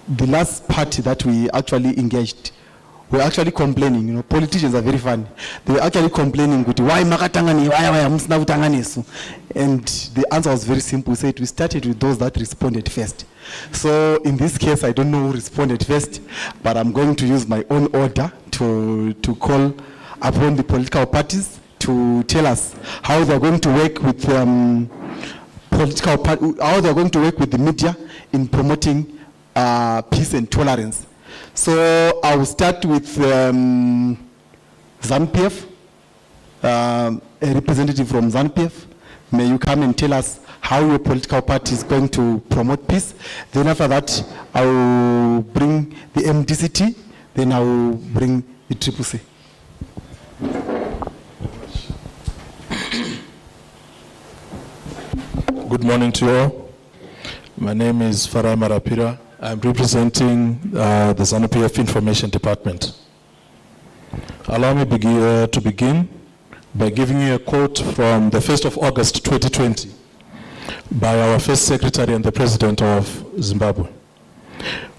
the last party that we actually engaged were actually complaining. You know, politicians are very funny. They were actually complaining, why makatangani, why musna utanganisu? And the answer was very simple. We said we started with those that responded first. So in this case, I don't know who responded first, but I'm going to use my own order to call upon the political parties to tell us how they're going to work with how they're going to work with the media in promoting peace and tolerance. So I will start with ZANU-PF, a representative from ZANU-PF. May you come and tell us how your political party is going to promote peace. Then after that, I will bring the MDC-T, then I will bring the CCC. Good morning to you all. My name is Farai Marapira. I'm representing the ZANU-PF Information Department. Allow me to begin by giving you a quote from the 1st of August 2020 by our First Secretary and the President of Zimbabwe.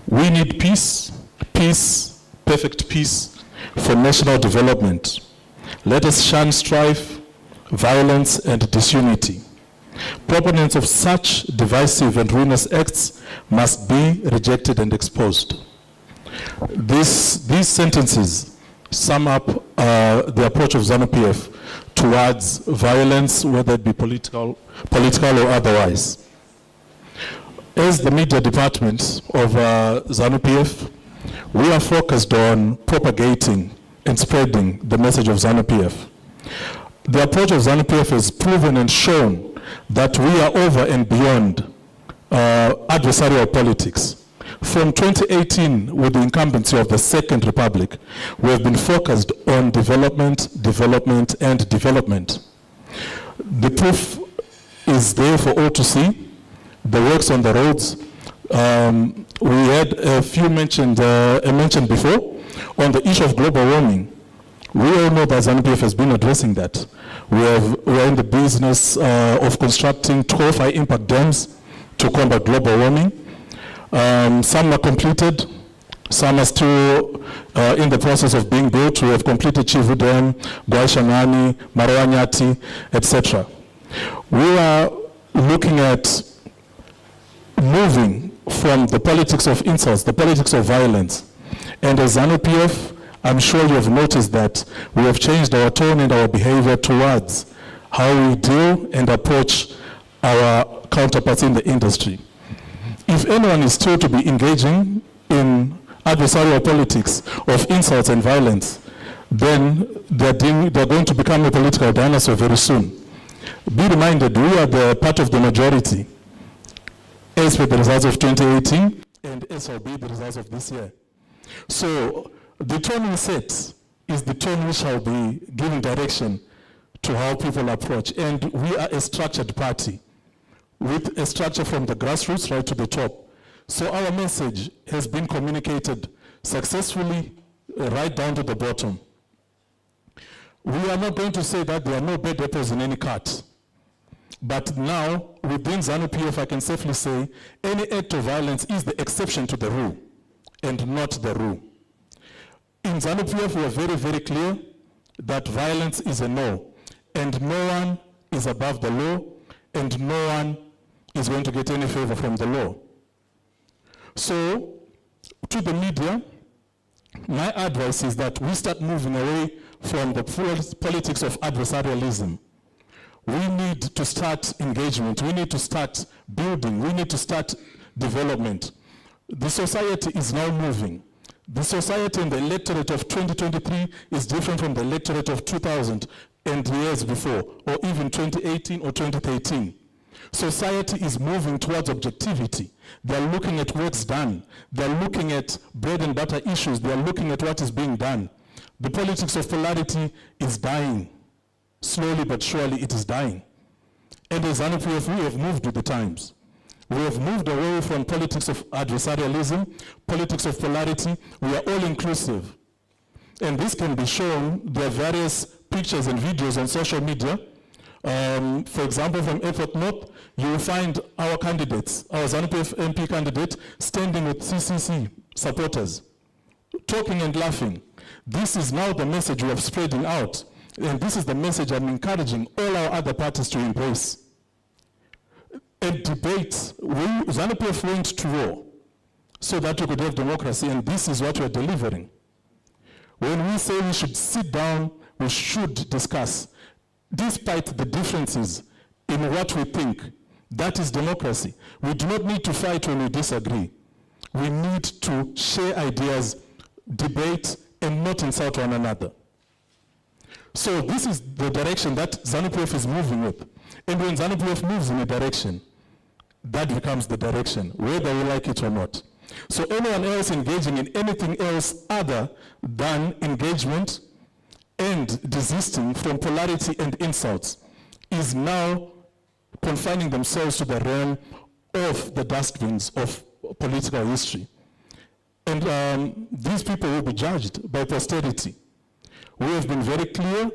We need peace, peace, perfect peace for national development. Let us shun strife, violence, and disunity. Proponents of such divisive and ruinous acts must be rejected and exposed. These sentences sum up the approach of ZANU-PF towards violence, whether it be political or otherwise. As the media department of ZANU-PF, we are focused on propagating and spreading the message of ZANU-PF. The approach of ZANU-PF has proven and shown that we are over and beyond adversarial politics. From 2018, with the incumbency of the Second Republic, we have been focused on development, development, and development. The proof is there for all to see. The works on the roads. We had a few mentioned before on the issue of global warming. We all know that ZANU-PF has been addressing that. We're in the business of constructing 12 high-impact dams to combat global warming. Some are completed, some are still in the process of being built. We have completed Chivu Dam, Gwaishangani, Marawanyati, etc. We are looking at moving from the politics of insults, the politics of violence. And as ZANU-PF, I'm sure you have noticed that we have changed our tone and our behavior towards how we deal and approach our counterparts in the industry. If anyone is still to be engaging in adversarial politics of insults and violence, then they're going to become a political dinosaur very soon. Be reminded, we are the part of the majority as per the results of 2018 and as will be the results of this year. So the tone we set is the tone we shall be giving direction to how people approach. And we are a structured party with a structure from the grassroots right to the top. So our message has been communicated successfully right down to the bottom. We are not going to say that there are no bad apples in any cart. But now, within ZANU-PF, I can safely say any act of violence is the exception to the rule and not the rule. In ZANU-PF, we are very, very clear that violence is a no, and no one is above the law, and no one is going to get any favor from the law. So, to the media, my advice is that we start moving away from the politics of adversarialism. We need to start engagement. We need to start building. We need to start development. The society is now moving. The society and the electorate of 2023 is different from the electorate of 2000 and years before, or even 2018 or 2013. Society is moving towards objectivity. They're looking at what's done. They're looking at bread and butter issues. They're looking at what is being done. The politics of polarity is dying. Slowly but surely it is dying. And as ZANU-PF, we have moved with the times. We have moved away from politics of adversarialism, politics of polarity. We are all inclusive. And this can be shown. There are various pictures and videos on social media For example, from Airport North, you will find our candidates, our ZANU-PF MP candidate, standing with CCC supporters, talking and laughing. This is now the message we are spreading out, and this is the message I'm encouraging all our other parties to embrace. A debate, ZANU-PF went to war so that we could have democracy, and this is what we are delivering. When we say we should sit down, we should discuss, despite the differences in what we think. That is democracy. We do not need to fight when we disagree. We need to share ideas, debate, and not insult one another. So this is the direction that ZANU-PF is moving with. And when ZANU-PF moves in a direction, that becomes the direction, whether we like it or not. So anyone else engaging in anything else other than engagement and desisting from polarity and insults is now confining themselves to the realm of the dustbins of political history. And these people will be judged by posterity. We have been very clear.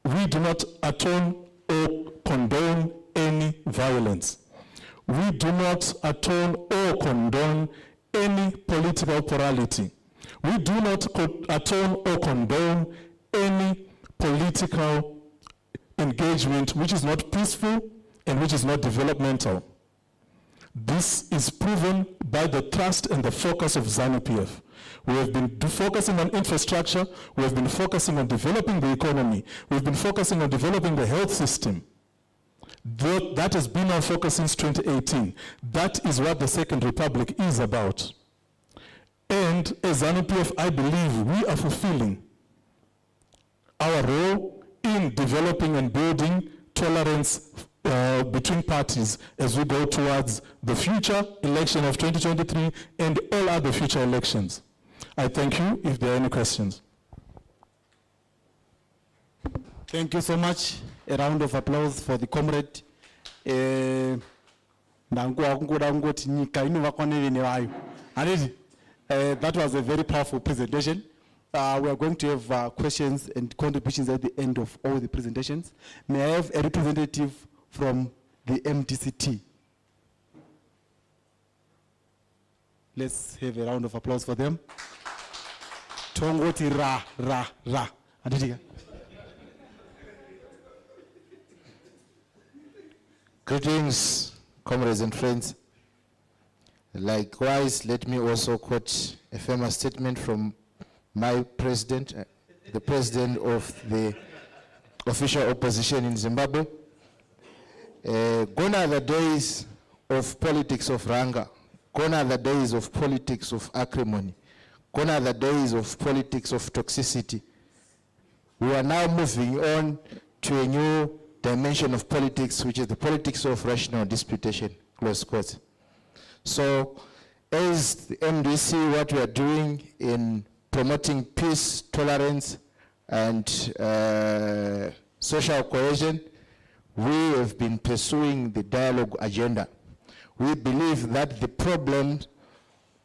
We do not atone or condone any violence. We do not atone or condone any political plurality. We do not atone or condone any political engagement which is not peaceful and which is not developmental. This is proven by the thrust and the focus of ZANU-PF. We have been focusing on infrastructure, we have been focusing on developing the economy, we've been focusing on developing the health system. That has been our focus since 2018. That is what the Second Republic is about. And as ZANU-PF, I believe we are fulfilling our role in developing and building tolerance between parties as we go towards the future election of 2023 and all other future elections. I thank you. If there are any questions. Thank you so much. A round of applause for the comrade. That was a very powerful presentation. We are going to have questions and contributions at the end of all the presentations. May I have a representative from the MDC-T? Let's have a round of applause for them. Tongoti ra, ra, ra. Aditika. Greetings, comrades and friends. Likewise, let me also quote a famous statement from my president, the president of the official opposition in Zimbabwe. Gone are the days of politics of rancor. Gone are the days of politics of acrimony. Gone are the days of politics of toxicity. We are now moving on to a new dimension of politics, which is the politics of rational disputation, close quote. So, as the MDC, what we are doing in promoting peace, tolerance, and social cohesion, we have been pursuing the dialogue agenda. We believe that the problems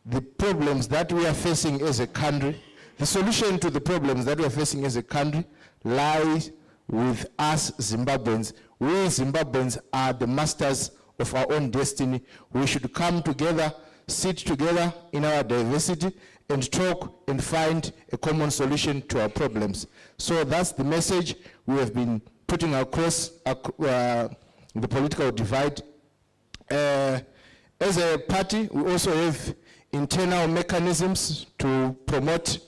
that we are facing as a country, the solution to the problems that we are facing as a country lies with us Zimbabweans. We Zimbabweans are the masters of our own destiny. We should come together, sit together in our diversity, and talk and find a common solution to our problems. So that's the message we have been putting across the political divide. As a party, we also have internal mechanisms to promote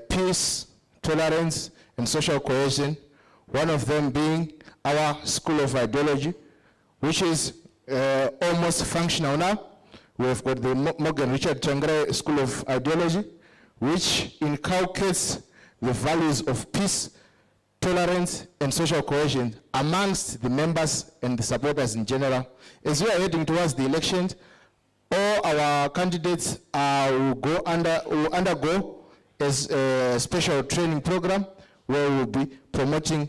peace, tolerance, and social cohesion. One of them being our School of Ideology, which is almost functional now. We have got the Morgan Richard Changre School of Ideology, which inculcates the values of peace, tolerance, and social cohesion amongst the members and the supporters in general. As we are heading towards the elections, all our candidates will undergo a special training program where we will be promoting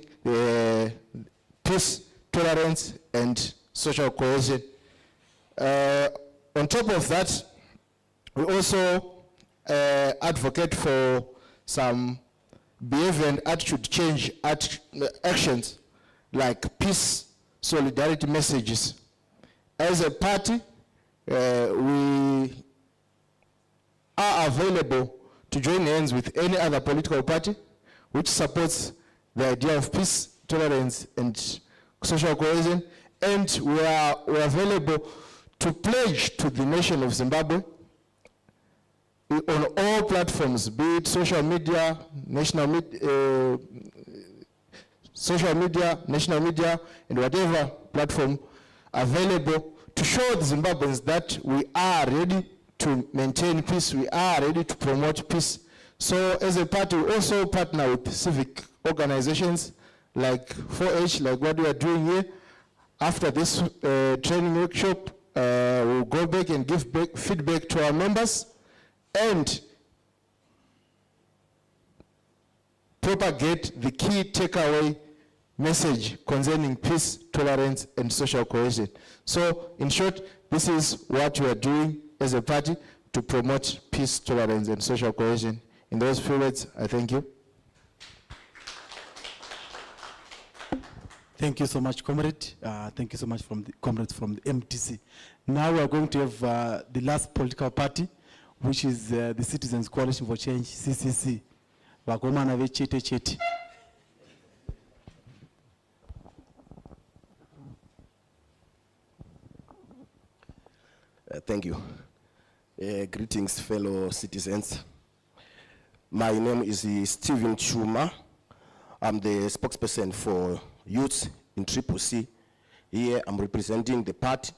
peace, tolerance, and social cohesion. On top of that, we also advocate for some behavior and attitude change actions like peace, solidarity messages. As a party, we are available to join hands with any other political party which supports the idea of peace, tolerance, and social cohesion, and we are available to pledge to the nation of Zimbabwe on all platforms, be it social media, national media, and whatever platform available, to show the Zimbabweans that we are ready to maintain peace, we are ready to promote peace. So as a party, we also partner with civic organizations like 4H, like what we are doing here. After this training workshop, we'll go back and give feedback to our members and propagate the key takeaway message concerning peace, tolerance, and social cohesion. So, in short, this is what we are doing as a party to promote peace, tolerance, and social cohesion. In those few words, I thank you. Thank you so much, comrade. Thank you so much from the comrades from the MDC. Now we are going to have the last political party, which is the Citizens Coalition for Change, CCC. Vagomana vechete chete. Thank you. Greetings, fellow citizens. My name is Stephen Chuma. I'm the spokesperson for youth in CCC. Here I'm representing the party.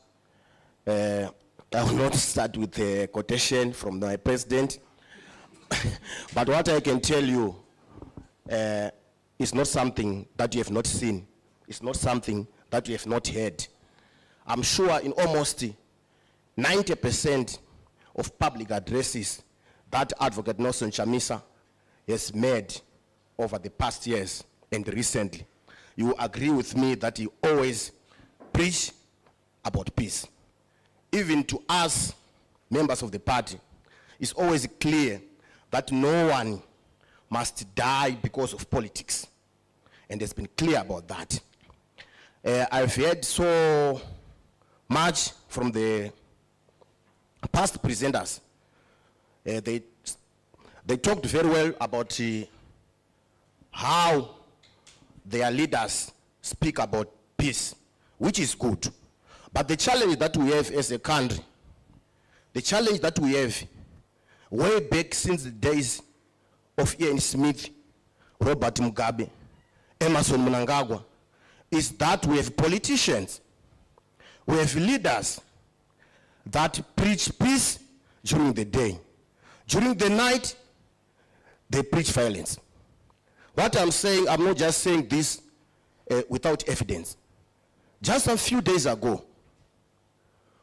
I will not start with a quotation from my president, but what I can tell you is not something that you have not seen. It's not something that you have not heard. I'm sure in almost 90% of public addresses that Advocate Nelson Chamisa has made over the past years and recently, you agree with me that he always preach about peace. Even to us, members of the party, it's always clear that no one must die because of politics. And it's been clear about that. I've heard so much from the past presenters. They talked very well about how their leaders speak about peace, which is good. But the challenge that we have as a country, the challenge that we have way back since the days of Ian Smith, Robert Mugabe, Emerson Mnangagwa, is that we have politicians, we have leaders that preach peace during the day. During the night, they preach violence. What I'm saying, I'm not just saying this without evidence. Just a few days ago,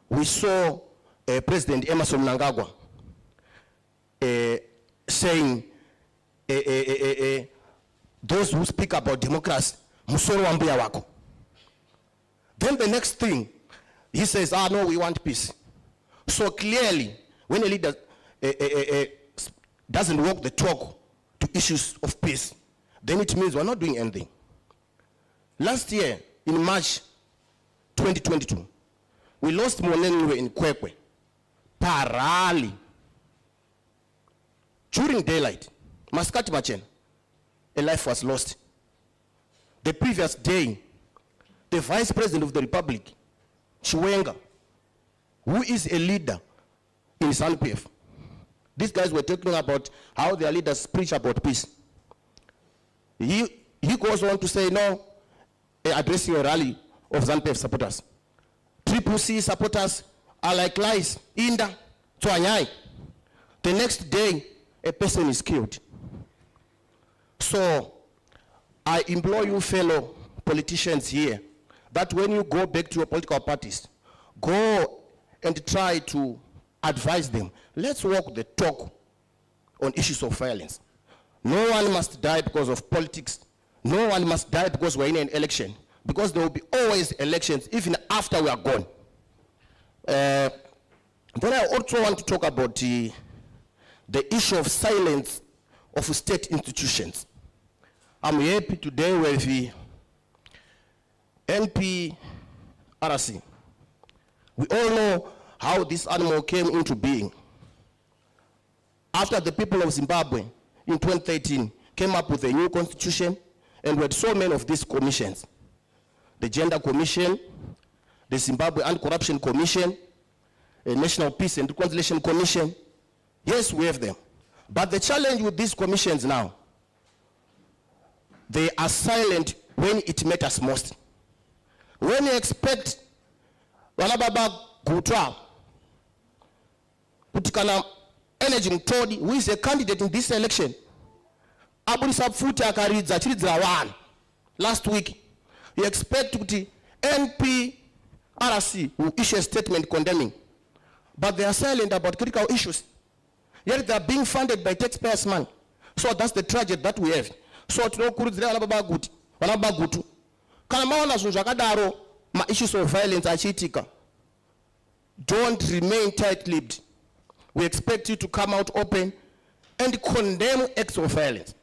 we saw President Emerson Mnangagwa saying, those who speak about democracy, musoro wa mbuya wako. Then the next thing, he says, no, we want peace. So clearly, when a leader doesn't walk the talk to issues of peace, then it means we're not doing anything. Last year, in March 2022, we lost Monenwe in Kwekwe, Parali. During daylight, Maskati Machen, a life was lost. The previous day, the Vice President of the Republic, Chiwenga, who is a leader in ZANU-PF. These guys were talking about how their leaders preach about peace. He goes on to say, no, addressing a rally of ZANU-PF supporters. CCC supporters are like lies. Inda, Twanyai. The next day, a person is killed. So, I implore you fellow politicians here, that when you go back to your political parties, go and try to advise them. Let's walk the talk on issues of violence. No one must die because of politics. No one must die because we're in an election. Because there will be always elections even after we are gone. Then I also want to talk about the issue of silence of state institutions. I'm happy today with NPRC. We all know how this animal came into being. After the people of Zimbabwe in 2013 came up with a new constitution, and we had so many of these commissions. The Gender Commission, the Zimbabwe Anti-Corruption Commission, a National Peace and Reconciliation Commission. Yes, we have them. But the challenge with these commissions now, they are silent when it matters most. When you expect Wanababa Gutwa, Putikana Energy Mtodi, who is a candidate in this election, Abulisa Futi Akaridza Chiridza last week, you expect the NPRC will issue a statement condemning, but they are silent about critical issues. Yet they are being funded by taxpayers' money. So that's the tragedy that we have. So to know kurudzira Wanababa Gutu. Kana maona zvinhu zvakadaro, ma issues of violence achiitika. Don't remain tight-lipped. We expect you to come out open and condemn acts of violence.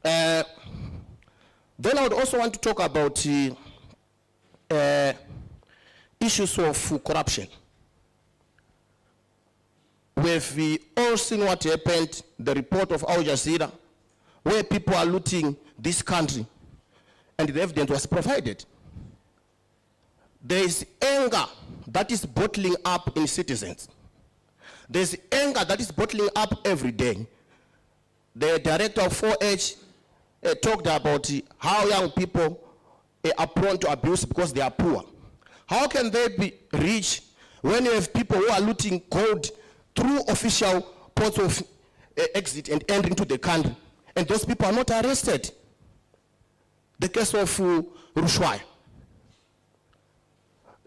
Then I would also want to talk about issues of corruption. We've all seen what happened, the report of Al Jazeera, where people are looting this country, and the evidence was provided. There is anger that is bottling up in citizens. There's anger that is bottling up every day. The director of 4H talked about how young people are prone to abuse because they are poor. How can they be rich when you have people who are looting gold through official ports of exit and entry into the country, and those people are not arrested? The case of Rushwai.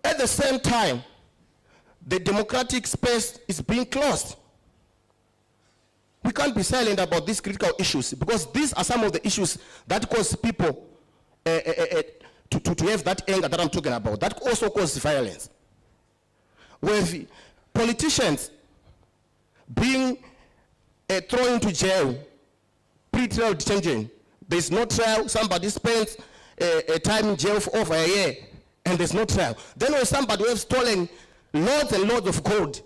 At the same time, the democratic space is being closed. We can't be silent about these critical issues, because these are some of the issues that cause people to have that anger that I'm talking about. That also causes violence. With politicians being thrown into jail, pre-trial detention, there's no trial, somebody spends time in jail for over a year, and there's no trial. Then when somebody has stolen loads and loads of gold,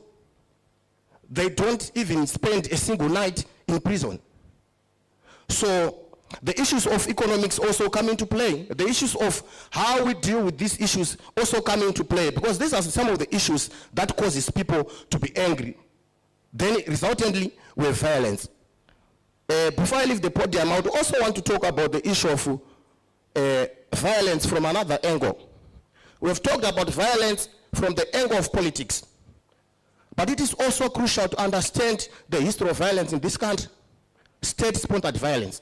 they don't even spend a single night in prison. So the issues of economics also come into play. The issues of how we deal with these issues also come into play, because these are some of the issues that causes people to be angry. Then resultantly with violence. Before I leave the podium, I would also want to talk about the issue of violence from another angle. We've talked about violence from the angle of politics. But it is also crucial to understand the history of violence in this country, state-sponsored violence.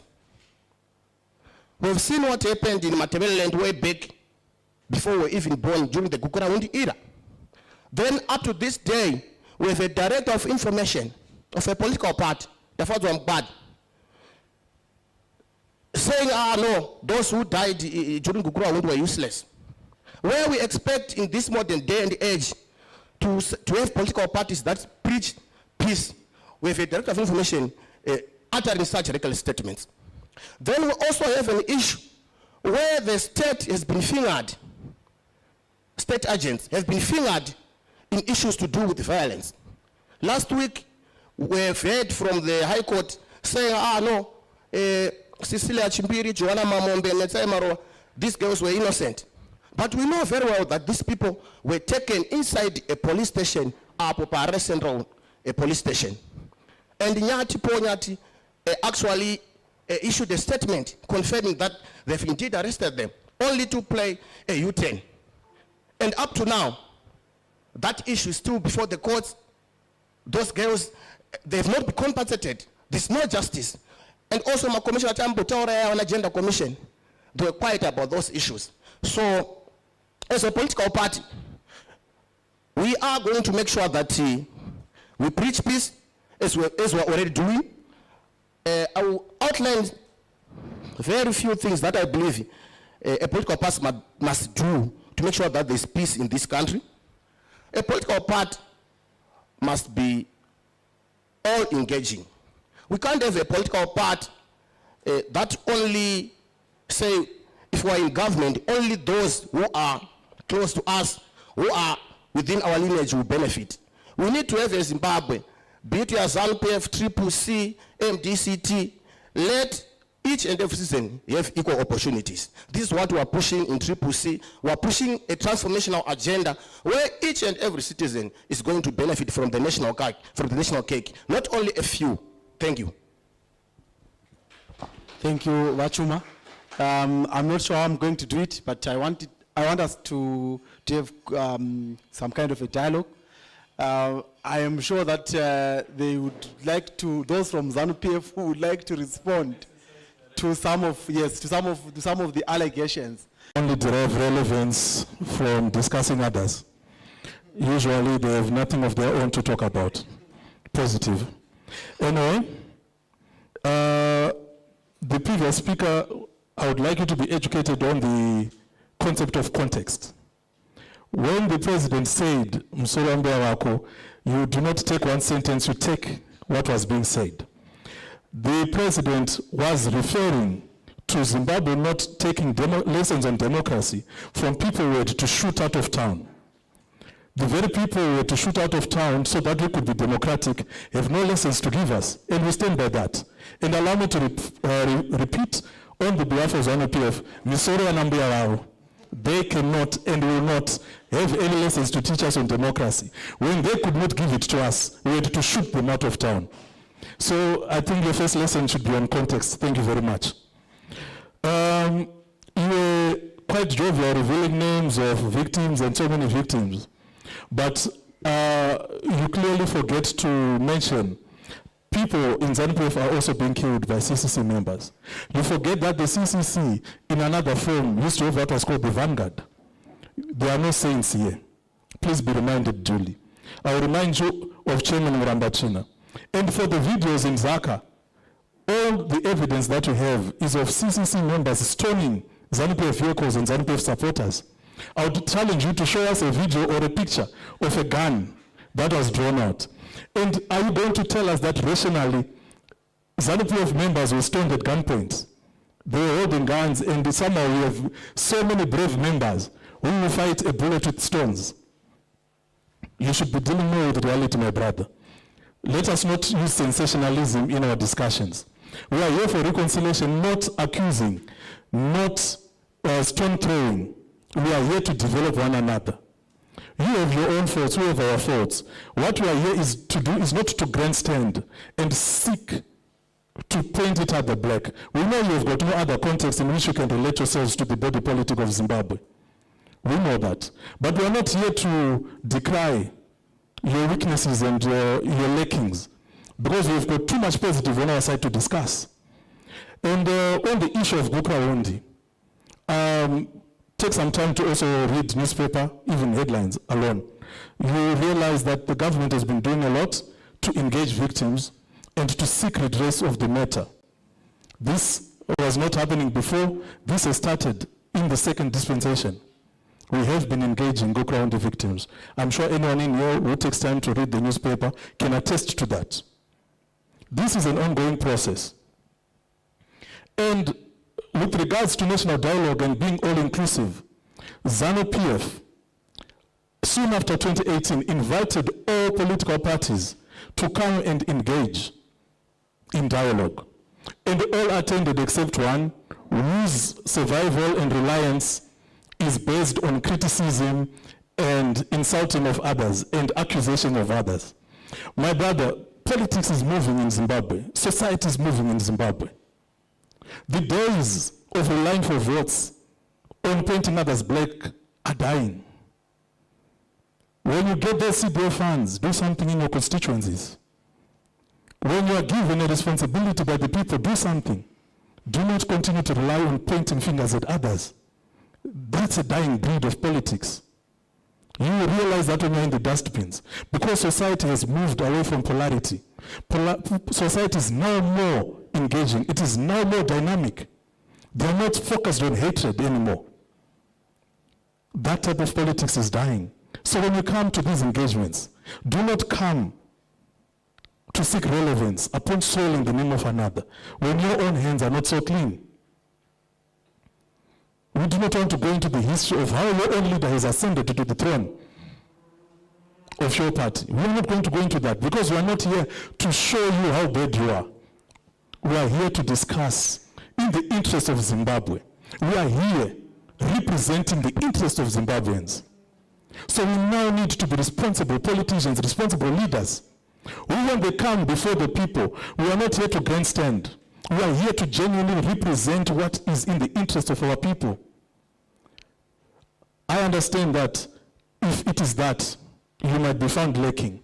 We've seen what happened in Matabeleland way back before we were even born, during the Gukurahundi era. Then up to this day, we have a director of information of a political party, the first one bad, saying, no, those who died during Gukurahundi were useless. Where we expect in this modern day and age to have political parties that preach peace, we have a director of information uttering such reckless statements. Then we also have an issue where the state has been fingered, state agents have been fingered in issues to do with violence. Last week, we have heard from the High Court saying, no, Cecilia Chimbiri, Joanna Mamombe, and Netsa, these girls were innocent. But we know very well that these people were taken inside a police station, a central police station. And Nyati actually issued a statement confirming that they've indeed arrested them, only to play a U-turn. And up to now, that issue is still before the courts. Those girls, they've not been compensated. There's no justice. And also, my commissioner on Agenda Commission, they were quiet about those issues. So, as a political party, we are going to make sure that we preach peace, as we're already doing. I will outline very few things that I believe a political party must do to make sure that there's peace in this country. A political party must be all engaging. We can't have a political party that only say, if if we are in government, only those who are close to us, who are within our lineage will benefit. We need to have a Zimbabwe, be it your ZANU-PF, CCC, MDC-T, let each and every citizen have equal opportunities. This is what we are pushing in CCC. We are pushing a transformational agenda where each and every citizen is going to benefit from the national cake, not only a few. Thank you. Thank you, Wachuma. I'm not sure how I'm going to do it, but I want us to have some kind of a dialogue. I am sure that they would like to, those from ZANU-PF who would like to respond to some of the allegations. Only derive relevance from discussing others. Usually they have nothing of their own to talk about. Positive. Anyway, the previous speaker, I would like you to be educated on the concept of context. When the president said, Msolo Mbewako, you do not take one sentence, you take what was being said. The president was referring to Zimbabwe not taking lessons on democracy from people who had to shoot out of town. The very people who had to shoot out of town so that we could be democratic have no lessons to give us, and we stand by that. And allow me to repeat on the behalf of ZANU-PF, Misoro and Ambiarao, they cannot and will not have any lessons to teach us on democracy. When they could not give it to us, we had to shoot them out of town. So I think your first lesson should be on context. Thank you very much. You were quite jovial revealing names of victims and so many victims, but you clearly forget to mention people in ZANU-PF are also being killed by CCC members. You forget that the CCC, in another form, used to have what was called the Vanguard. There are no saints here. Please be reminded duly. I will remind you of Chairman Murambachina. And for the videos in Zaka, all the evidence that we have is of CCC members stoning ZANU-PF vehicles and ZANU-PF supporters. I would challenge you to show us a video or a picture of a gun that was drawn out. And are you going to tell us that rationally ZANU-PF members were stoned at gunpoint? They were holding guns, and somehow we have so many brave members who will fight a bullet with stones. You should be dealing more with reality, my brother. Let us not use sensationalism in our discussions. We are here for reconciliation, not accusing, not stone throwing. We are here to develop one another. You have your own faults, we have our faults. What we are here is to do is not to grandstand and seek to paint it at the black. We know you have got no other context in which you can relate yourselves to the body politic of Zimbabwe. We know that. But we are not here to decry your weaknesses and your lackings, because we've got too much positive on our side to discuss. And on the issue of Gukrawundi, take some time to also read newspaper, even headlines alone. You realize that the government has been doing a lot to engage victims and to seek redress of the matter. This was not happening before. This has started in the second dispensation. We have been engaging Gukrawundi victims. I'm sure anyone in here who takes time to read the newspaper can attest to that. This is an ongoing process. And with regards to national dialogue and being all-inclusive, ZANU-PF, soon after 2018, invited all political parties to come and engage in dialogue. And all attended except one, whose survival and reliance is based on criticism and insulting of others and accusation of others. My brother, politics is moving in Zimbabwe. Society is moving in Zimbabwe. The days of relying for votes on painting others black are dying. When you get those CBO funds, do something in your constituencies. When you are given a responsibility by the people, do something. Do not continue to rely on pointing fingers at others. That's a dying breed of politics. You will realize that when you're in the dustbins, because society has moved away from polarity. Society is now more engaging. It is now more dynamic. They are not focused on hatred anymore. That type of politics is dying. So when you come to these engagements, do not come to seek relevance upon soiling the name of another when your own hands are not so clean. We We do not want to go into the history of how your own leader has ascended to the throne of your party. We are not going to go into that because we are not here to show you how bad you are. We are here to discuss in the interest of Zimbabwe. We are here representing the interest of Zimbabweans. So we now need to be responsible politicians, responsible leaders. We, when they come before the people, we are not here to grandstand. We are here to genuinely represent what is in the interest of our people. I understand that if it is that, you might be found lacking.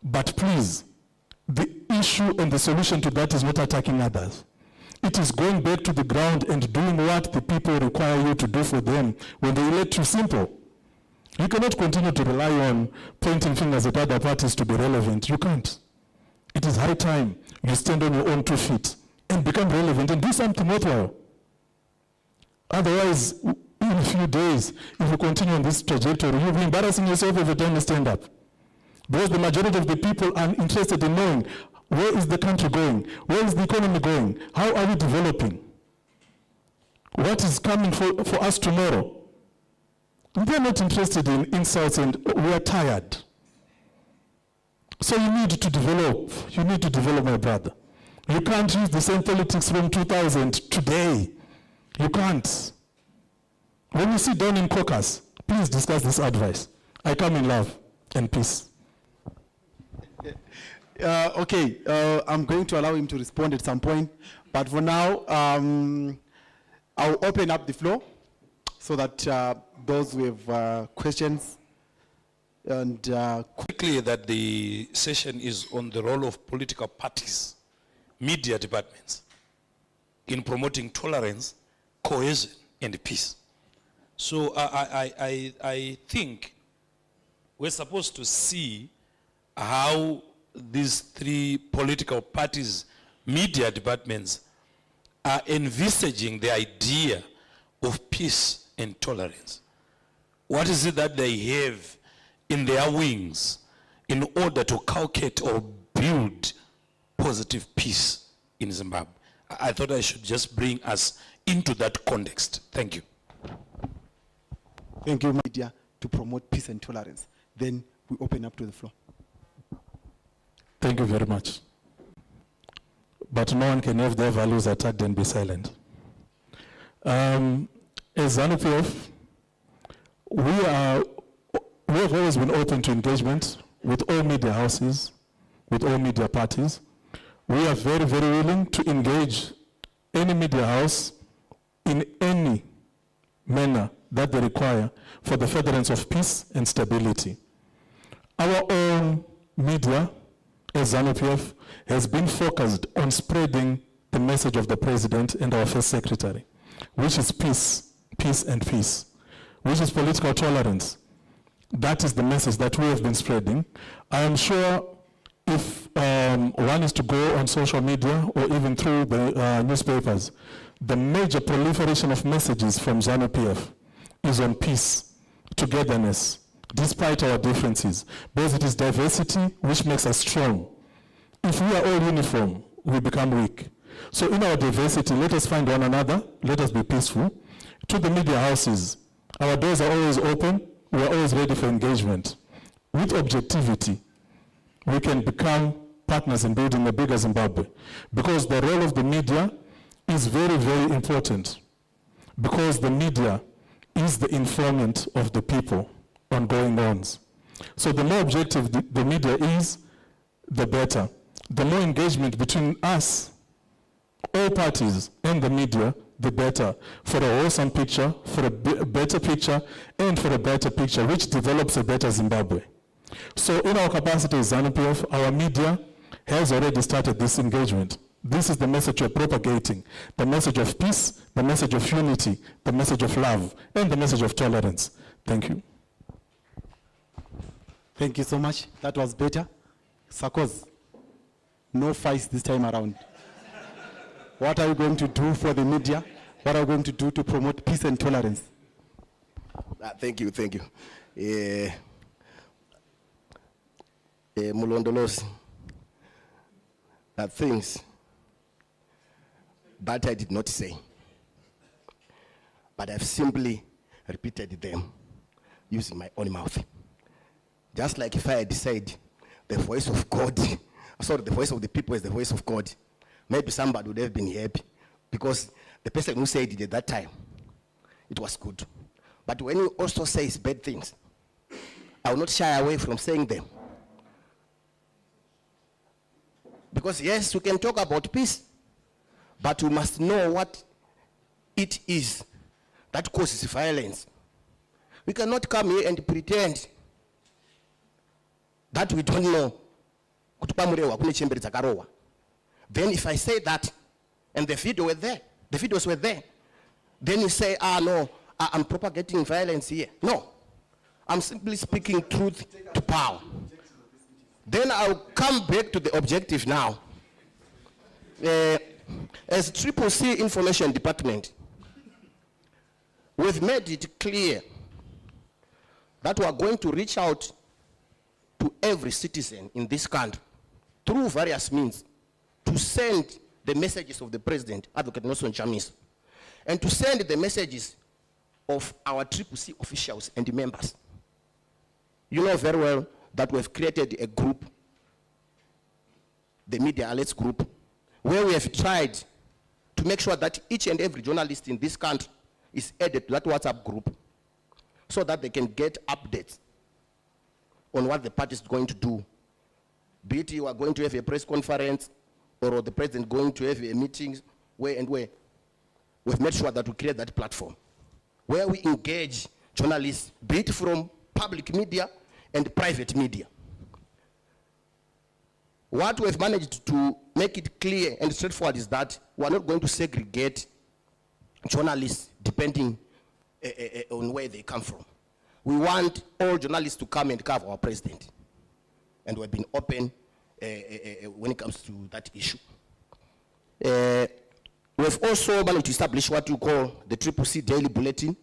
But please, the issue and the solution to that is not attacking others. It is going back to the ground and doing what the people require you to do for them when they elect you. Simple. You cannot continue to rely on pointing fingers at other parties to be relevant. You can't. It is high time you stand on your own 2 feet and become relevant and do something worthwhile. Otherwise, in a few days, if you continue on this trajectory, you'll be embarrassing yourself every time you stand up. Because the majority of the people are interested in knowing where is the country going, where is the economy going, how are we developing, what is coming for us tomorrow. They're not interested in insults and we are tired. So you need to develop, my brother. You can't use the same politics from 2000 today. You can't. When you sit down in caucus, please discuss this advice. I come in love and peace. I'm going to allow him to respond at some point, but for now, I'll open up the floor so that those who have questions and Quickly, that the session is on the role of political parties, media departments, in promoting tolerance, cohesion, and peace. So I think we're supposed to see how these 3 political parties, media departments, are envisaging the idea of peace and tolerance. What is it that they have in their wings in order to cultivate or build positive peace in Zimbabwe? I thought I should just bring us into that context. Thank you. thank you, media, to promote peace and tolerance. Then we open up to the floor. Thank you very much. But no one can have their values attacked and be silent. As ZANU-PF, we have always been open to engagement with all media houses, with all media parties. We are very, very willing to engage any media house in any manner that they require for the furtherance of peace and stability. Our own media, as ZANU-PF, has been focused on spreading the message of the President and our First Secretary, which is peace, peace and peace, which is political tolerance. That is the message that we have been spreading. I am sure if one is to go on social media or even through the newspapers, the major proliferation of messages from ZANU-PF is on peace, togetherness, despite our differences, because it is diversity which makes us strong. If we are all uniform, we become weak. So in our diversity, let us find one another, let us be peaceful. To the media houses, our doors are always open, we are always ready for engagement. With objectivity, we can become partners in building a bigger Zimbabwe, because the role of the media is very, very important, because the media is the informant of the people on going-ons. So the more objective the media is, the better. The more engagement between us, all parties, and the media, the better, for a wholesome picture, for a better picture, and for a better picture, which develops a better Zimbabwe. So in our capacity as ZANU-PF, our media has already started this engagement. This is the message we're propagating, the message of peace, the message of unity, the message of love, and the message of tolerance. Thank you. Thank you so much. That was better. Sarkozy, no fights this time around. What are you going to do for the media? What are you going to do to promote peace and tolerance? Thank you. Mulondolosi, things that I did not say. but I've simply repeated them using my own mouth. Just like if I had said the voice of God, sorry, the voice of the people is the voice of God, maybe somebody would have been happy because the person who said it at that time, it was good. But when you also say bad things, I will not shy away from saying them. Because yes, we can talk about peace, but we must know what it is that causes violence. We cannot come here and pretend that we don't know. Then if I say that, and the videos were there, then you say, no, I'm propagating violence here. No, I'm simply speaking truth to power. Then I'll come back to the objective now. As CCC Information Department, we've made it clear that we are going to reach out to every citizen in this country through various means to send the messages of the President, Advocate Nelson Chamisa, and to send the messages of our CCC officials and members. You know very well that we've created a group, the Media Alerts Group, where we have tried to make sure that each and every journalist in this country is added to that WhatsApp group so that they can get updates on what the party is going to do. Be it you are going to have a press conference or the president going to have a meeting where and where. We've made sure that we create that platform where we engage journalists, be it from public media and private media. What we've managed to make it clear and straightforward is that we are not going to segregate journalists depending on where they come from. We want all journalists to come and cover our president. And we've been open when it comes to that issue. We've also managed to establish what you call the CCC Daily Bulletin,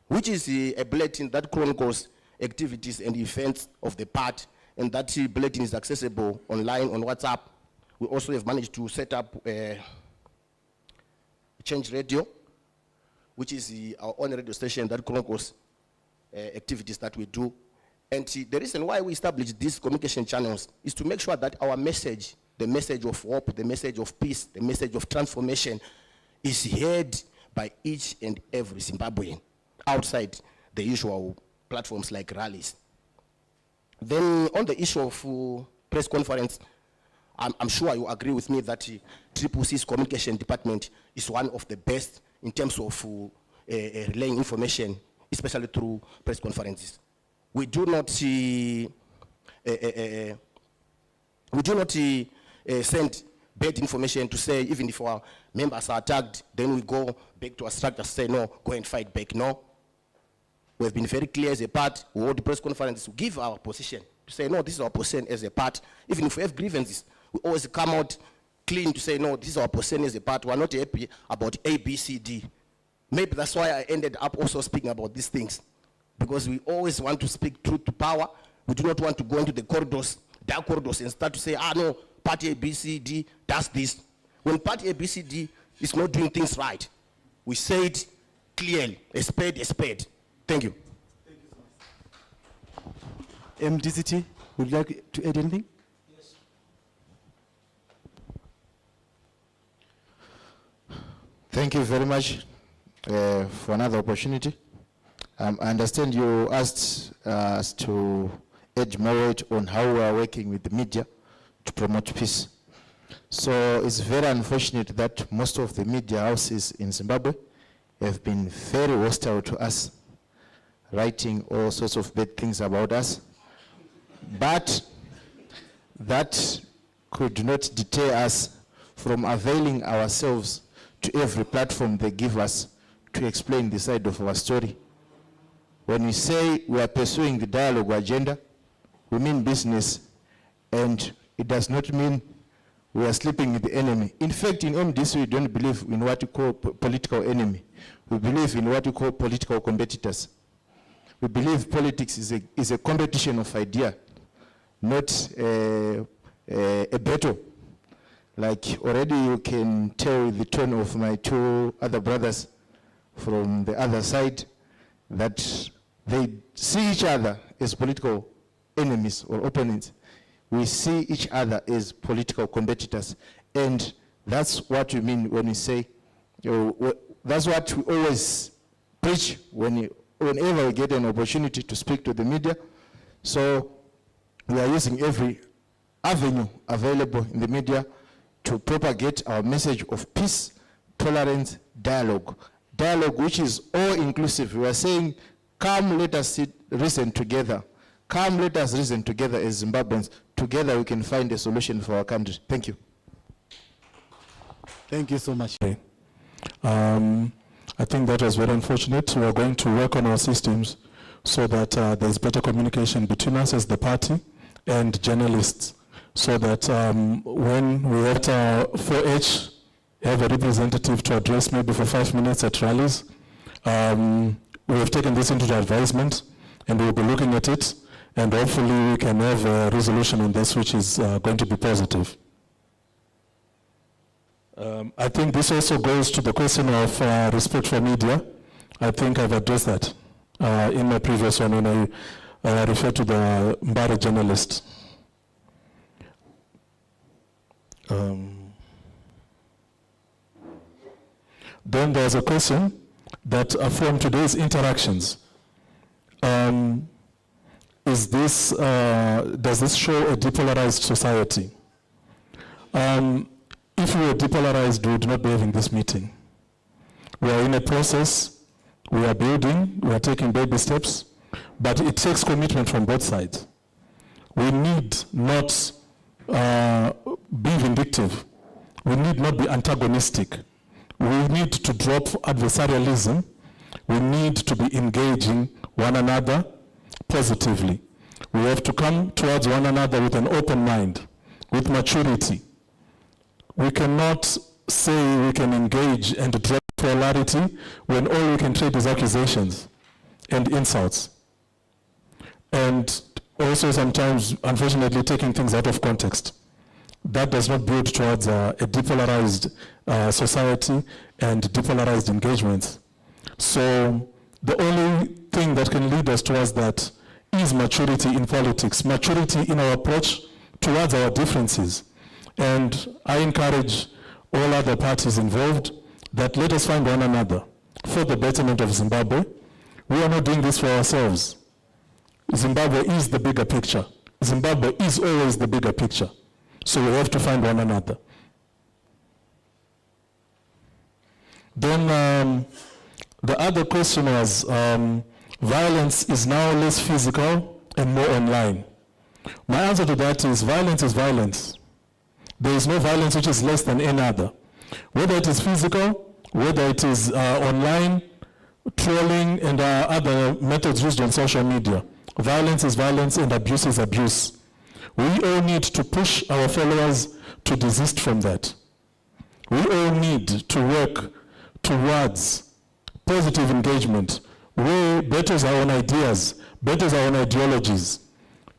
which is a bulletin that chronicles activities and events of the party, and that bulletin is accessible online on WhatsApp. We also have managed to set up Change Radio, which is our own radio station that chronicles activities that we do. And the reason why we established these communication channels is to make sure that our message, the message of hope, the message of peace, the message of transformation is heard by each and every Zimbabwean outside the usual platforms like rallies. Then on the issue of press conference, I'm sure you agree with me that CCC's communication department is one of the best in terms of relaying information, especially through press conferences. We do not send bad information to say even if our members are attacked, then we go back to our structure to say no, go and fight back. No. We've been very clear as a part. We hold the press conferences to give our position, to say no, this is our position as a part. Even if we have grievances, we always come out clean to say no, this is our position as a part. We're not happy about A, B, C, D. Maybe that's why I ended up also speaking about these things. Because we always want to speak truth to power. We do not want to go into the corridors, dark corridors, and start to say, no, party A, B, C, D does this. When party A, B, C, D is not doing things right, we say it clearly, a spade, a spade. Thank you. Thank you so much. MDC-T, would you like to add anything? Yes. Thank you very much for another opportunity. I understand you asked us to add more weight on how we are working with the media to promote peace. So it's very unfortunate that most of the media houses in Zimbabwe have been very hostile to us, writing all sorts of bad things about us. But that could not deter us from availing ourselves to every platform they give us to explain the side of our story. When we say we are pursuing the dialogue agenda, we mean business, and it does not mean we are sleeping with the enemy. In fact, in MDC, we don't believe in what we call political enemy. We believe in what we call political competitors. We believe politics is a competition of idea, not a battle. Like already you can tell the tone of my two other brothers from the other side, that they see each other as political enemies or opponents. We see each other as political competitors. And that's what we mean when we say, that's what we always preach whenever we get an opportunity to speak to the media. So we are using every avenue available in the media to propagate our message of peace, tolerance, dialogue. Dialogue which is all-inclusive. We are saying, come, let us sit, reason together. Come, let us reason together as Zimbabweans. Together we can find a solution for our country. Thank you. Thank you so much. I think that was very unfortunate. We are going to work on our systems so that there's better communication between us as the party and journalists, so that when we have 4H have a representative to address maybe for 5 minutes at rallies, we have taken this into the advisement and we'll be looking at it, and hopefully we can have a resolution on this which is going to be positive. I think this also goes to the question of respect for media. I think I've addressed that in my previous one when I referred to the Mbare journalist. Then there's a question that from today's interactions, does this show a depolarized society? If we were depolarized, we would not be having this meeting. We are in a process, we are building, we are taking baby steps, but it takes commitment from both sides. We need not be vindictive. We need not be antagonistic. We need to drop adversarialism. We need to be engaging one another positively. We have to come towards one another with an open mind, with maturity. We cannot say we can engage and drop polarity when all we can trade is accusations and insults. And also sometimes, unfortunately, taking things out of context. That does not build towards a depolarized society and depolarized engagements. So the only thing that can lead us towards that is maturity in politics, maturity in our approach towards our differences. And I encourage all other parties involved that let us find one another for the betterment of Zimbabwe. We are not doing this for ourselves. Zimbabwe is the bigger picture. Zimbabwe is always the bigger picture. So we have to find one another. Then the other question was, violence is now less physical and more online. My answer to that is violence is violence. There is no violence which is less than any other. Whether it is physical, whether it is online, trolling, and other methods used on social media. Violence is violence and abuse is abuse. We all need to push our followers to desist from that. We all need to work towards positive engagement, where betters our own ideas, betters our own ideologies,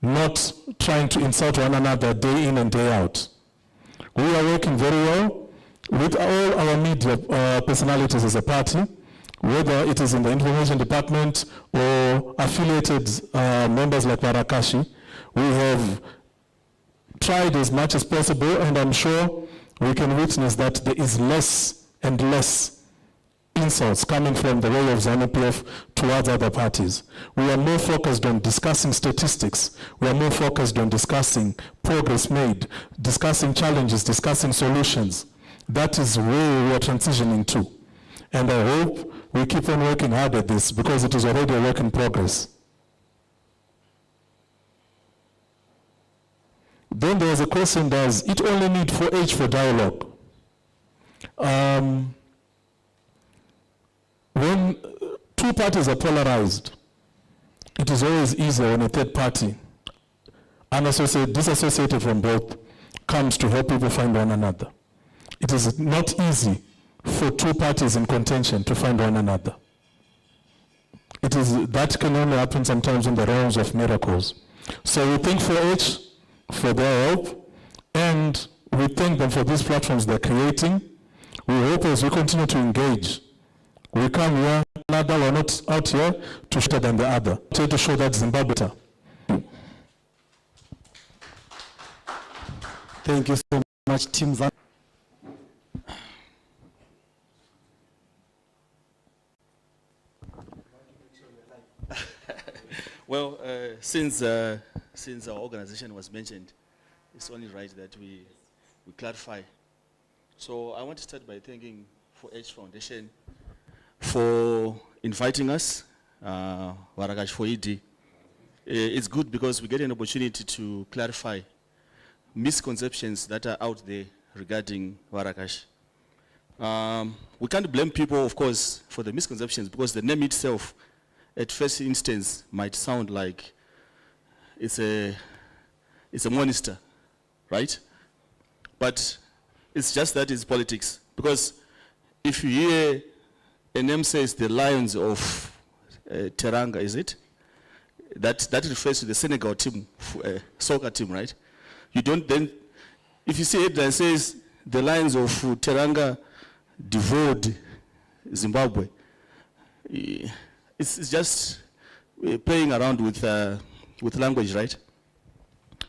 not trying to insult one another day in and day out. We are working very well with all our media personalities as a party, whether it is in the information department or affiliated members like Marakashi. We have tried as much as possible, and I'm sure we can witness that there is less and less insults coming from the way of ZANU-PF towards other parties. We are more focused on discussing statistics. We are more focused on discussing progress made, discussing challenges, discussing solutions. That is where we are transitioning to. And I hope we keep on working hard at this, because it is already a work in progress. Then there was a question, does it only need 4H for dialogue? When two parties are polarized, it is always easier when a third party, disassociated from both, comes to help people find one another. It is not easy for two parties in contention to find one another. That can only happen sometimes in the realms of miracles. So we thank 4H for their help, and we thank them for these platforms they're creating. We hope as we continue to engage, We come here, another, we're not out here to show than the other. Try to show that Zimbabwe. Thank you so much, Team ZANU. Well, since our organization was mentioned, it's only right that we clarify. So I want to start by thanking 4H Foundation for inviting us, Warakash for ED. It's good because we get an opportunity to clarify misconceptions that are out there regarding Warakash. We can't blame people, of course, for the misconceptions because the name itself, at first instance, might sound like it's a monster, right? But it's just that it's politics. Because if you hear a name says the Lions of Teranga, is it? That refers to the Senegal team, soccer team, right? You don't then, if you see it that says the Lions of Teranga devoured Zimbabwe, it's just playing around with language, right?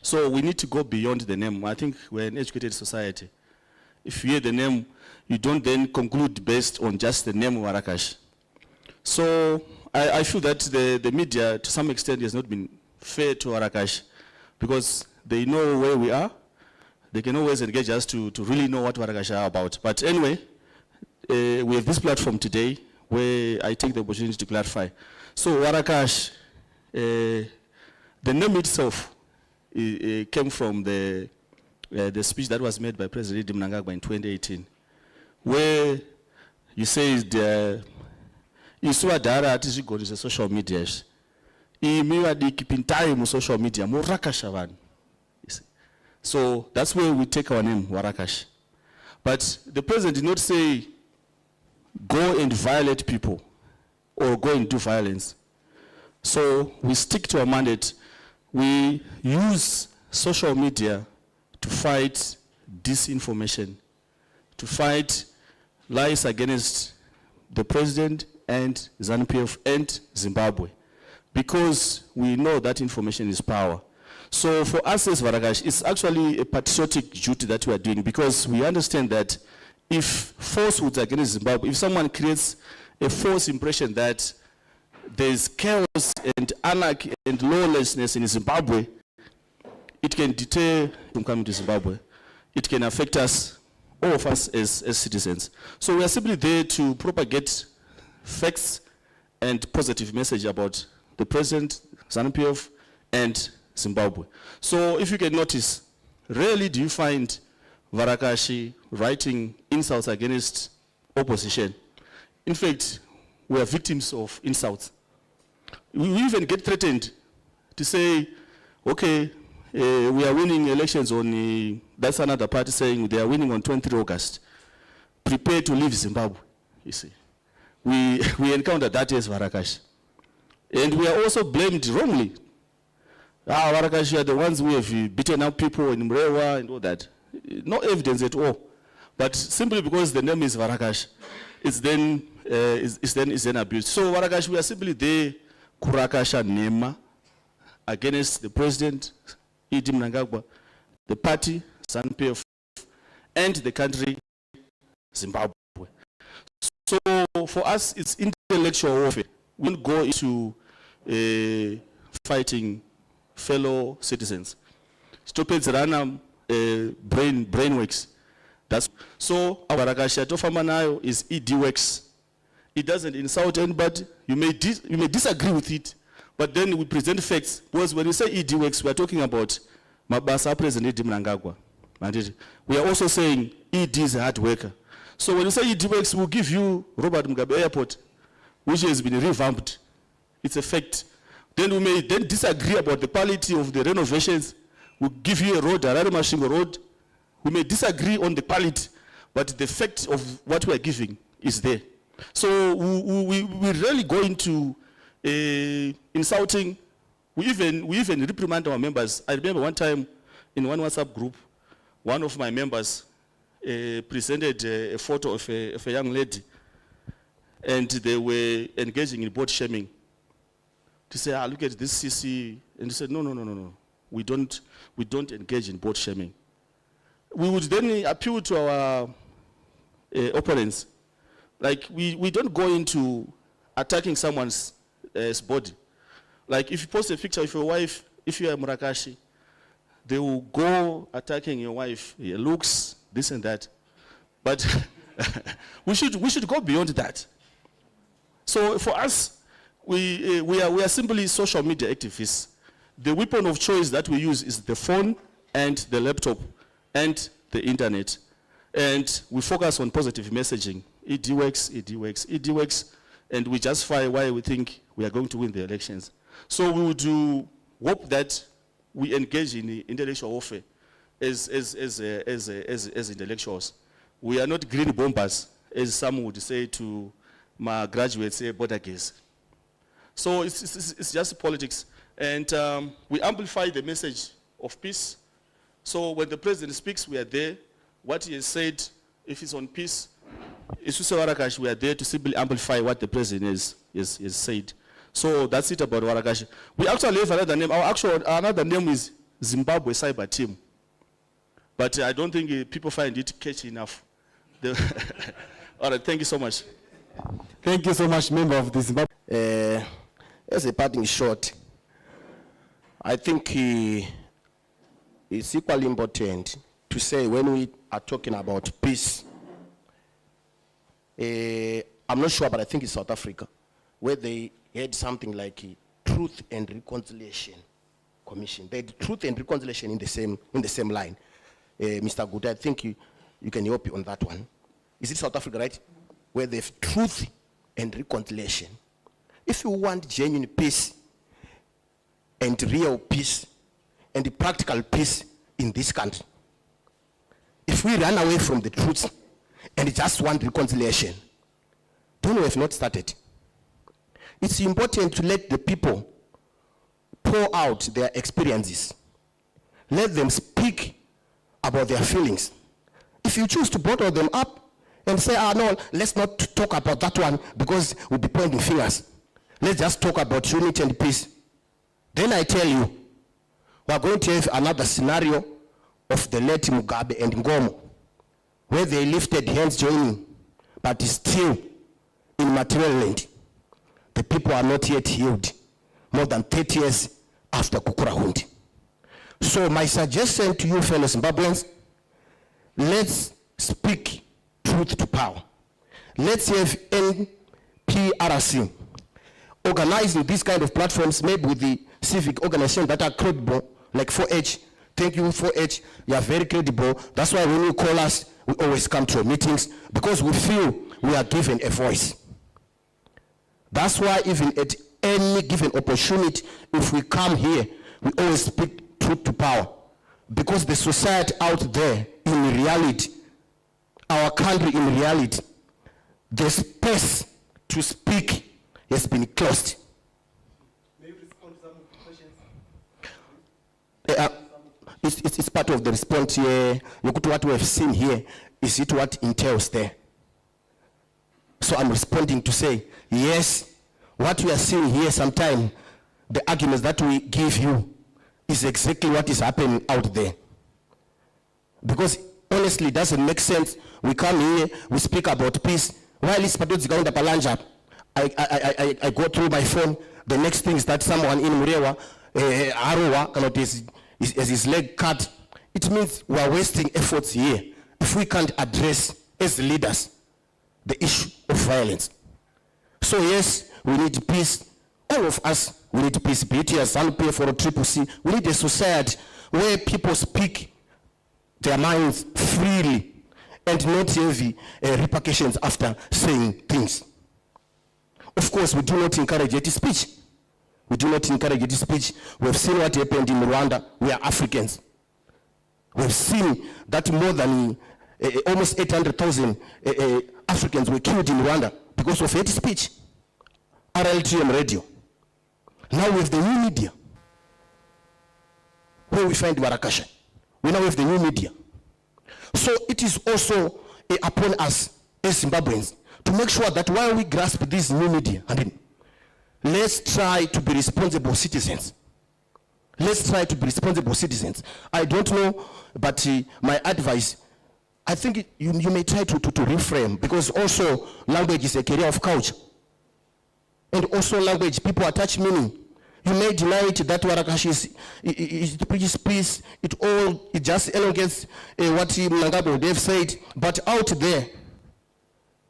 So we need to go beyond the name. I think we're an educated society. If you hear the name, you don't then conclude based on just the name Warakash. So I feel that the media, to some extent, has not been fair to Warakash because they know where we are. They can always engage us to really know what Warakash are about. But anyway, we have this platform today where I take the opportunity to clarify. So Warakash, the name itself came from the speech that was made by President Mnangagwa in 2018, where you say Iswadara atizigo is social media. Keeping time on social media, more Rakashavan. So that's where we take our name, Warakash. But the president did not say, go and violate people or go and do violence. So we stick to our mandate. We use social media to fight disinformation, to fight lies against the president and ZANU-PF and Zimbabwe, because we know that information is power. So for us as Warakash, it's actually a patriotic duty that we are doing because we understand that if falsehoods against Zimbabwe, if someone creates a false impression that there's chaos and anarchy and lawlessness in Zimbabwe, it can deter from coming to Zimbabwe. It can affect us, all of us as citizens. So we are simply there to propagate facts and positive message about the president, ZANU-PF, and Zimbabwe. So if you can notice, rarely do you find Warakashi writing insults against opposition. In fact, we are victims of insults. We even get threatened to say, okay, we are winning elections on, that's another party saying they are winning on 23 August. Prepare to leave Zimbabwe, you see. We encounter that as Warakashi. And we are also blamed wrongly. Warakashi are the ones who have beaten up people in Mrewa and all that. No evidence at all. But simply because the name is Warakash, it's then abused. So Warakash, we are simply there, Kurakasha Nema, against the president, E.D. Mnangagwa, the party, ZANU-PF, and the country, Zimbabwe. So for us, it's intellectual warfare. We don't go into fighting fellow citizens. Stupid random brain works. That's so our Warakash is ED works. It doesn't insult anybody. You may disagree with it, but then we present facts. Because when we say ED works, we are talking about Mabasa President E.D. Mnangagwa. We are also saying ED is a hard worker. So when you say ED works, we'll give you Robert Mugabe Airport, which has been revamped. It's a fact. Then we may then disagree about the quality of the renovations. We'll give you a road, Harare Mashingo Road. We may disagree on the quality, but the fact of what we are giving is there. So we really go into insulting. We even reprimand our members. I remember one time in one WhatsApp group, one of my members presented a photo of a young lady, and they were engaging in board shaming. To say, look at this CC, and they said, no. We don't engage in board shaming. We would then appeal to our opponents. Like, we don't go into attacking someone's body. Like, if you post a picture of your wife, if you are Murakashi, they will go attacking your wife, your looks, this and that. But we should go beyond that. So for us, we are simply social media activists. The weapon of choice that we use is the phone and the laptop and the internet. And we focus on positive messaging. It works, and we justify why we think we are going to win the elections. So we would hope that we engage in the intellectual warfare as intellectuals. We are not green bombers, as some would say to my graduates, say border gays. So it's just politics. And we amplify the message of peace. So when the president speaks, we are there. What he has said, if it's on peace, Warakash, we are there to simply amplify what the president has said. So that's it about Warakash. We actually have another name. Another name is Zimbabwe Cyber Team. But I don't think people find it catchy enough. All right, thank you so much. Thank you so much, member of the Zimbabwe. As a parting shot, I think it's equally important to say when we are talking about peace, I'm not sure, but I think it's South Africa, where they had something like a Truth and Reconciliation Commission. They had Truth and Reconciliation in the same line. Mr. Good, I think you can help you on that one. Is it South Africa, right? Where they have truth and reconciliation. If you want genuine peace and real peace and the practical peace in this country, if we run away from the truth and just want reconciliation, then we have not started. It's important to let the people pour out their experiences. Let them speak about their feelings. If you choose to bottle them up and say, no, let's not talk about that one because we'll be pointing fingers. Let's just talk about unity and peace. Then I tell you, we're going to have another scenario of the late Mugabe and Ngomo, where they lifted hands joining, but still in material land. The people are not yet healed, more than 30 years after Kukurahundi. So my suggestion to you fellow Zimbabweans, let's speak truth to power. Let's have NPRC organizing these kind of platforms, maybe with the civic organizations that are credible, like 4H. Thank you, 4H. You are very credible. That's why when you call us, we always come to your meetings, because we feel we are given a voice. That's why even at any given opportunity, if we come here, we always speak truth to power. Because the society out there, in reality, our country in reality, the space to speak has been closed. May you respond to some of the questions? It's part of the response here. Look at what we have seen here. Is it what entails there? So I'm responding to say, yes, what we are seeing here sometimes, the arguments that we give you is exactly what is happening out there. Because honestly, it doesn't make sense. We come here, we speak about peace. While it's Patozika Palanja, I go through my phone. The next thing is that someone in Murewa, Arowa, has his leg cut. It means we are wasting efforts here if we can't address, as leaders, the issue of violence. So yes, we need peace. All of us, we need peace. Be it as ZANU-PF or CCC, we need a society where people speak their minds freely and not heavy repercussions after saying things. Of course, we do not encourage hate speech. We do not encourage hate speech. We have seen what happened in Rwanda. We are Africans. We have seen that more than almost 800,000 Africans were killed in Rwanda because of hate speech. RLTM radio. Now we have the new media. Where we find Warakasha. We now have the new media. So it is also upon us as Zimbabweans to make sure that while we grasp these new media, let's try to be responsible citizens. Let's try to be responsible citizens. I don't know, but my advice, I think you may try to reframe, because also language is a career of culture. And also language, people attach meaning. You may deny it that Warakash it preaches peace, it just elongates what Mnangagwa would have said, but out there,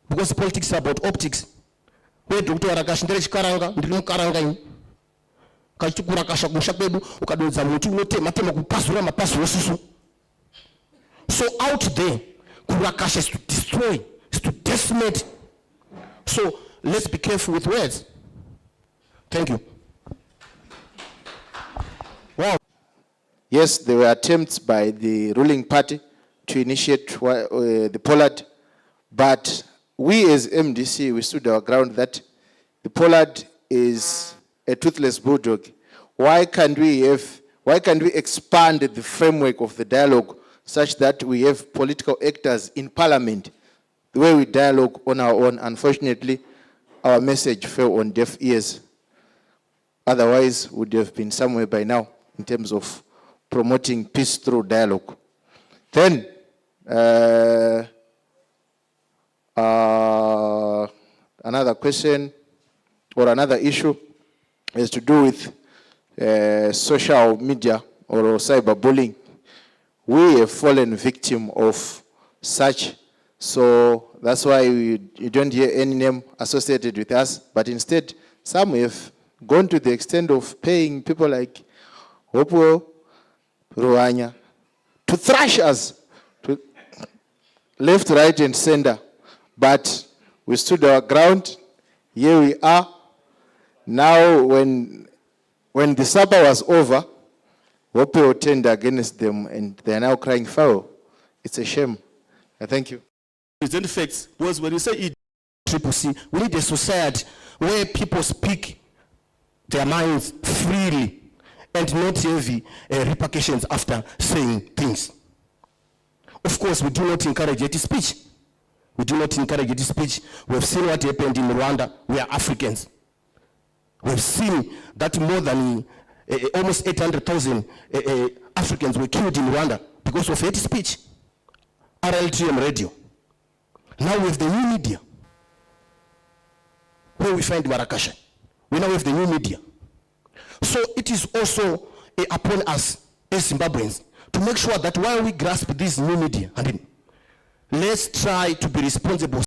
because politics is about optics, where Dr. Warakash ndere karanga, ndiri karanga ini. Kachikurakasha kumushapedu, ukadonza muti unote, matema kupasura mapasura susu. So out there, Kurakasha is to destroy, is to decimate. So let's be careful with words. Thank you. Wow. Yes, there were attempts by the ruling party to initiate the Pollard, but we as MDC, we stood our ground that the Pollard is a toothless bulldog. Why can't we expand the framework of the dialogue such that we have political actors in parliament, the way we dialogue on our own? Unfortunately, our message fell on deaf ears. Otherwise, we would have been somewhere by now in terms of promoting peace through dialogue. Then, another question or another issue has to do with social media or cyberbullying. We have fallen victim of such, so that's why you don't hear any name associated with us, but instead some have gone to the extent of paying people like Opo, Ruanya, to thrash us, to left, right, and center. But we stood our ground. Here we are. Now, when the supper was over, Opo turned against them, and they are now crying foul. It's a shame. Thank you. Present facts was when you say CCC, we need a society where people speak their minds freely and not heavy repercussions after saying things. Of course, we do not encourage hate speech. We do not encourage hate speech. We have seen what happened in Rwanda. We are Africans. We have seen that more than almost 800,000 Africans were killed in Rwanda because of hate speech. RLTM radio. Now with the new media, where we find Marakasha, we now have the new media. So it is also upon us as Zimbabweans to make sure that while we grasp this new media, let's try to be responsible.